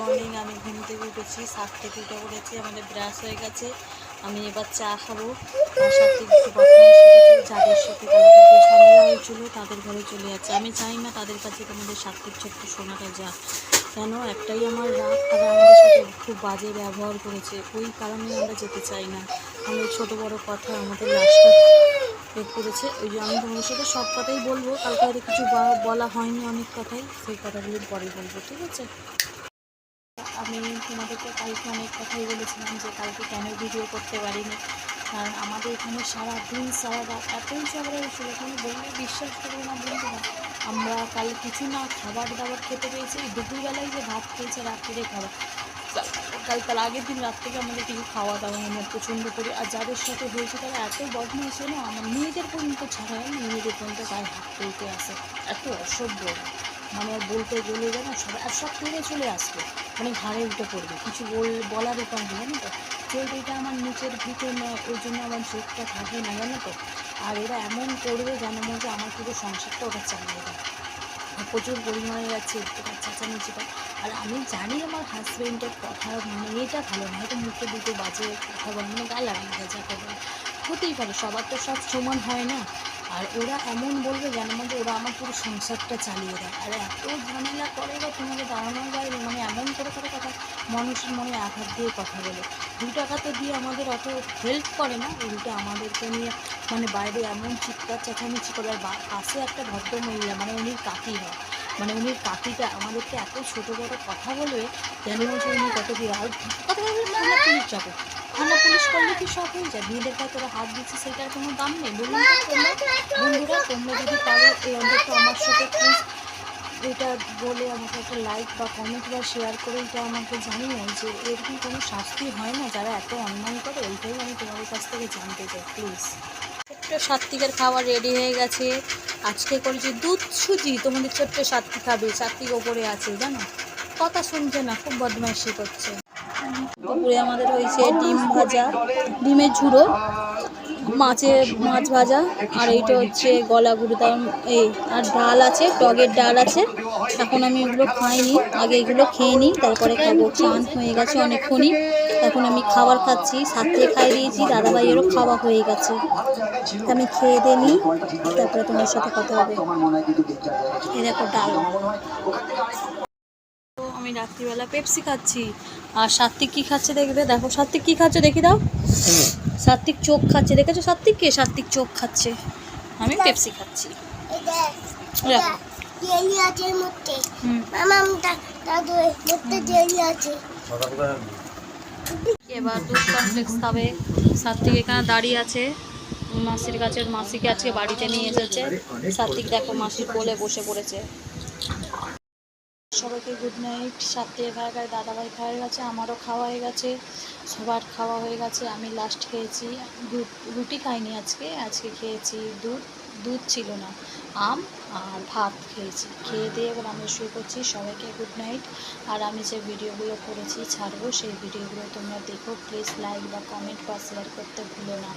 Morning. আমি ঘুম থেকে উঠেছি, 7 থেকে উঠে পড়েছি, আমাদের ব্রাশ হয়ে গেছে। আমি এবার চা খাবো। তার সাথে একটু বদমাইশি করছে, যাদের সাথে কালকে ঝামেলা হয়েছিল তাদের ঘরে চলে যাচ্ছে। আমি চাই না তাদের কাছে তোমাদের সাত্বিক ছোট্ট সোনাটা যাক, কেন একটাই আমার রাগ, তারা আমাদের সাথে খুব বাজে ব্যবহার করেছে, ওই কারণে আমরা যেতে চাই না। আমাদের ছোটো বড়ো কথা আমাদের লাস্টটা করেছে, ওই যে আমি তোমাদের সাথে সব কথাই বলবো। কালকে হয়তো কিছু বলা হয়নি, অনেক কথাই, সেই কথাগুলো পরে বলবো, ঠিক আছে? আমি তোমাদেরকে কালকে অনেক কথাই বলেছিলাম যে কালকে কেন ভিডিও করতে পারিনি, কারণ আমাদের এখানে সারাদিন সারা রাত এতই ঝগড়া হয়েছিল, এখানে বললে বিশ্বাস করবে না বন্ধুরা। আমরা কাল কিছু না খাবার দাবার খেতে পেয়েছি, দুপুরবেলায় যে ভাত খেয়েছে, রাত্রিরে খাবার কাল তার আগের দিন রাত থেকে আমাদের কিছু খাওয়া দাওয়া হয় না, প্রচণ্ড করে। আর যাদের সাথে হয়েছে তারা এত বদমাইশি না, আমার মেয়েদের পর্যন্ত ছাড়াই, মেয়েদের পর্যন্ত গায়ে হাত তুলতে আসে, এত অসভ্য। মানে আর বলতে গেলে যেন সব আর সব তেড়ে চলে আসবে, মানে ঘাড়ে উঠে পড়বে, কিছু বলার উপায় নেই, জানো তো। যেহেতু এটা আমার নিচের ভিতর নয়, ওই জন্য আমার চোখটা থাকে না, জানো তো। আর এরা এমন করবে যেন মধ্যে আমার পুরো সংসারটা ওরা চালিয়ে দেয়, প্রচুর পরিমাণে যাচ্ছে চেঁচামেচিটা। আর আমি জানি আমার হাজব্যান্ডের কথা মানে এটা ভালো না, হয়তো মুখে দুটো বাজে কথা বলে, মানে গায়ে লাগানো যায় যাকে বলে, হতেই পারে, সবার তো সব সমান হয় না। আর ওরা এমন বলবে যেন মধ্যে ওরা আমার পুরো সংসারটা চালিয়ে দেয়, আর এত ঝামেলা করে বা তোমাকে দাঁড়ানোর বাইরে, মানে এমন করে করে কথা, মানুষের মনে আঘাত দিয়ে কথা বলে। 2 টাকা তো দিয়ে আমাদের অত হেল্প করে না, উল্টে আমাদেরকে নিয়ে মানে বাইরে এমন চিৎকার চেঁচামেচি করে। আর পাশে একটা ভদ্র মহিলা, মানে উনি কাকি হয়, মানে উনির কাকিটা আমাদেরকে এত ছোটো বড়ো কথা বলবে যেন হচ্ছে উনি কত কি। আর কথা বলবে থানা পুলিশ যাবো, থানা পুলিশ করলে কি সব হয়ে যায়? মেয়েদের পায়ে তোরা হাত দিচ্ছি, সেটার কোনো দাম নেই বলুন তো তোমরা বন্ধুরা? তোমরা যদি পারো এই অন্তত আমার সাথে প্লিজ এটা বলে আমাকে একটা লাইক বা কমেন্ট বা শেয়ার করে এটা আমাকে জানিও যে এর কি কোনো শাস্তি হয় না যারা এত অন্যায় করে, এইটাই আমি তোমাদের কাছ থেকে জানতে চাই প্লিজ। ছোট্ট সাত্বিকের খাবার রেডি হয়ে গেছে। আজকে করেছি দুধ সুজি, তোমাদের ছোট্ট সাত্বিক খাবে, সাত্বিক ওপরে আছে জানো, কথা শুনছে না, খুব বদমাইশি করছে। দুপুরে আমাদের হয়েছে ডিম ভাজা, ডিমের ঝুড়ো, মাছ ভাজা, আর এইটা হচ্ছে গলা গুঁড়ো, এই আর ডাল আছে, টগের ডাল আছে। এখন আমি এগুলো খাইনি, আগে এগুলো খেয়ে নিই তারপরে খাবো। চান হয়ে গেছে অনেকক্ষণই, এখন আমি খাবার খাচ্ছি, সাথে খাইয়ে দিয়েছি, দাদাভাইয়েরও খাওয়া হয়ে গেছে। আমি খেয়ে দিয়ে নিই, তারপরে তোমার সাথে কথা হবে। এই দেখো ডাল। আমি রাত্রিবেলা পেপসি খাচ্ছি, আর সাত্বিক কী খাচ্ছে দেখবে, দেখো সাত্বিক কী খাচ্ছে দেখি দাও। সাত্বিক চোখ খাচ্ছে, দেখেছো সাত্বিককে? সাত্বিক চোখ খাচ্ছে, আমি পেপসি খাচ্ছি। এবার দুধ কমপ্লেক্স খাবে। সাত্বিক এখানে দাঁড়িয়ে আছে মাসির কাছে, মাসিকে আজকে বাড়িতে নিয়ে এসেছে। সাত্বিক দেখো মাসির কোলে বসে পড়েছে। সবাইকে গুড নাইট। সাত্বিক ভাই দাদাভাই খাওয়া হয়ে গেছে, আমারও খাওয়া হয়ে গেছে, সবার খাওয়া হয়ে গেছে। আমি লাস্ট খেয়েছি দুধ, রুটি খাইনি আজকে খেয়েছি দুধ ছিল না, আম আর ভাত খেয়েছি। খেয়ে দিয়ে এবার আমরা শুয়ে করছি। সবাইকে গুড নাইট। আর আমি যে ভিডিওগুলো করেছি ছাড়বো, সেই ভিডিওগুলো তোমরা দেখো প্লিজ, লাইক বা কমেন্ট বা শেয়ার করতে ভুলো না।